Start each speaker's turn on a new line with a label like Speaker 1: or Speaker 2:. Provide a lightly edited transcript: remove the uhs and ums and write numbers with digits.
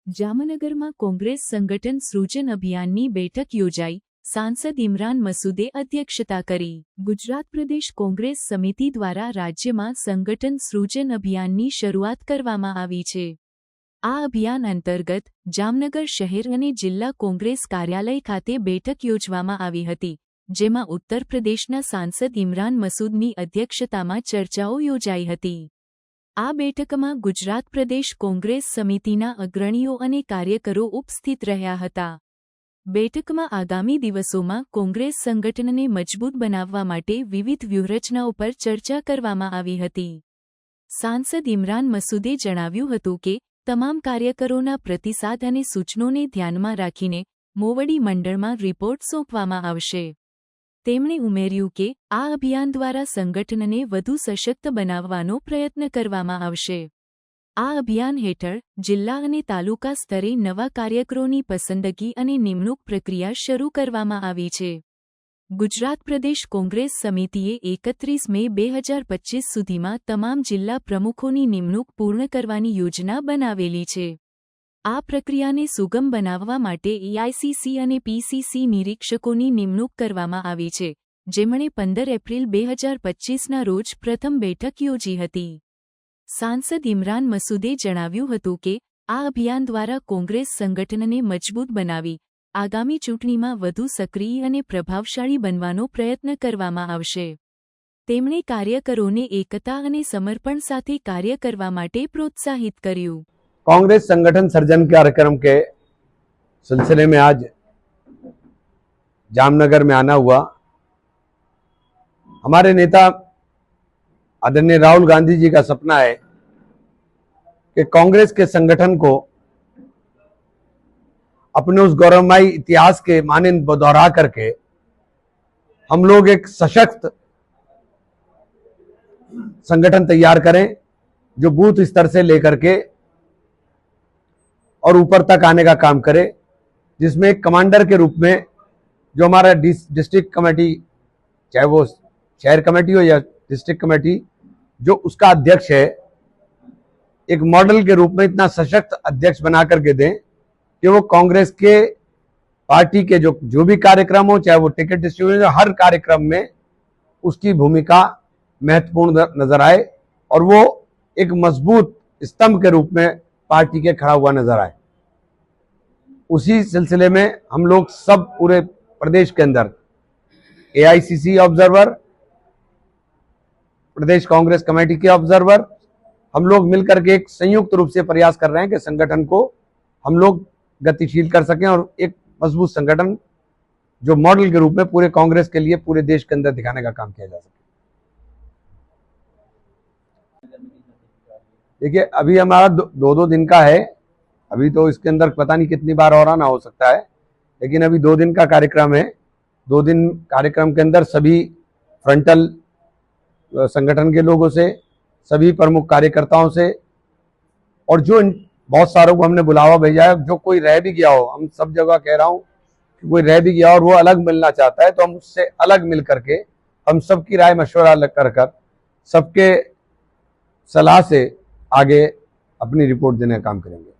Speaker 1: જામનગરમાં કોંગ્રેસ સંગઠન સૃજન અભિયાનની બેઠક યોજાઈ, સાંસદ ઇમરાન મસૂદે અધ્યક્ષતા કરી। ગુજરાત પ્રદેશ કોંગ્રેસ સમિતિ દ્વારા રાજ્યમાં સંગઠન સૃજન અભિયાનની શરૂઆત કરવામાં આવી છે। આ અભિયાન અંતર્ગત જામનગર શહેર અને જિલ્લા કોંગ્રેસ કાર્યાલય ખાતે બેઠક યોજવામાં આવી હતી, જેમાં ઉત્તર પ્રદેશના સાંસદ ઇમરાન મસૂદની અધ્યક્ષતામાં ચર્ચાઓ યોજાઈ હતી। આ બેઠકમાં ગુજરાત પ્રદેશ કોંગ્રેસ સમિતિના અગ્રણીઓ અને કાર્યકરો ઉપસ્થિત રહ્યા હતા। બેઠકમાં આગામી દિવસોમાં કોંગ્રેસ સંગઠનને મજબૂત બનાવવા માટે વિવિધ વ્યૂહરચનાઓ પર ચર્ચા કરવામાં આવી હતી। સાંસદ ઇમરાન મસૂદે જણાવ્યું હતું કે તમામ કાર્યકરોના પ્રતિસાદ અને સૂચનોને ધ્યાનમાં રાખીને મોવડી મંડળમાં રિપોર્ટ સોંપવામાં આવશે। તેમણે ઉમેર્યું કે આ અભિયાન દ્વારા સંગઠનને વધુ સશક્ત બનાવવાનો પ્રયત્ન કરવામાં આવશે। આ અભિયાન હેઠળ જિલ્લા અને તાલુકા સ્તરે નવા કાર્યકરોની પસંદગી અને નિમણૂક પ્રક્રિયા શરૂ કરવામાં આવી છે। ગુજરાત પ્રદેશ કોંગ્રેસ સમિતિએ 31 મે 2025 સુધીમાં તમામ જિલ્લા પ્રમુખોની નિમણૂક પૂર્ણ કરવાની યોજના બનાવેલી છે। આ પ્રક્રિયાને સુગમ બનાવવા માટે એઆઈસીસી અને પીસીસી નિરીક્ષકોની નિમણૂક કરવામાં આવી છે, જેમણે 15 એપ્રિલ 2025ના રોજ પ્રથમ બેઠક યોજી હતી। સાંસદ ઇમરાન મસૂદે જણાવ્યું હતું કે આ અભિયાન દ્વારા કોંગ્રેસ સંગઠનને મજબૂત બનાવી આગામી ચૂંટણીમાં વધુ સક્રિય અને પ્રભાવશાળી બનવાનો પ્રયત્ન કરવામાં આવશે। તેમણે કાર્યકરોને એકતા અને સમર્પણ સાથે કાર્ય કરવા માટે પ્રોત્સાહિત કર્યું।
Speaker 2: कांग्रेस संगठन सर्जन कार्यक्रम के सिलसिले में आज जामनगर में आना हुआ। हमारे नेता आदरणीय राहुल गांधी जी का सपना है कि कांग्रेस के संगठन को अपने उस गौरवमयी इतिहास के मानंद दोहरा करके हम लोग एक सशक्त संगठन तैयार करें, जो बूथ स्तर से लेकर के और ऊपर तक आने का काम करे, जिसमें एक कमांडर के रूप में जो हमारा डिस्ट्रिक्ट कमेटी, चाहे वो शहर कमेटी हो या डिस्ट्रिक्ट कमेटी, जो उसका अध्यक्ष है, एक मॉडल के रूप में इतना सशक्त अध्यक्ष बना करके दें कि वो कांग्रेस के पार्टी के जो भी कार्यक्रम हो, चाहे वो टिकट डिस्ट्रीब्यूशन, हर कार्यक्रम में उसकी भूमिका महत्वपूर्ण नजर आए और वो एक मजबूत स्तंभ के रूप में पार्टी के खड़ा हुआ नजर आए। उसी सिलसिले में हम लोग सब पूरे प्रदेश के अंदर एआईसीसी ऑब्जर्वर, प्रदेश कांग्रेस कमेटी के ऑब्जर्वर, हम लोग मिलकर के एक संयुक्त रूप से प्रयास कर रहे हैं कि संगठन को हम लोग गतिशील कर सकें और एक मजबूत संगठन जो मॉडल के रूप में पूरे कांग्रेस के लिए पूरे देश के अंदर दिखाने का काम किया जा सके। देखिए, अभी हमारा दो दिन का है, अभी तो इसके अंदर पता नहीं कितनी बार और आना हो सकता है, लेकिन अभी 2 दिन का कार्यक्रम है। 2 दिन कार्यक्रम के अंदर सभी फ्रंटल संगठन के लोगों से, सभी प्रमुख कार्यकर्ताओं से, और जो बहुत सारों को हमने बुलावा भेजा है, जो कोई रह भी गया हो, हम सब जगह कह रहा हूँ कि कोई रह भी गया और वो अलग मिलना चाहता है, तो हम उससे अलग मिल करके हम सबकी राय मशवरा कर सबके सलाह से आगे अपनी रिपोर्ट देने का काम करेंगे।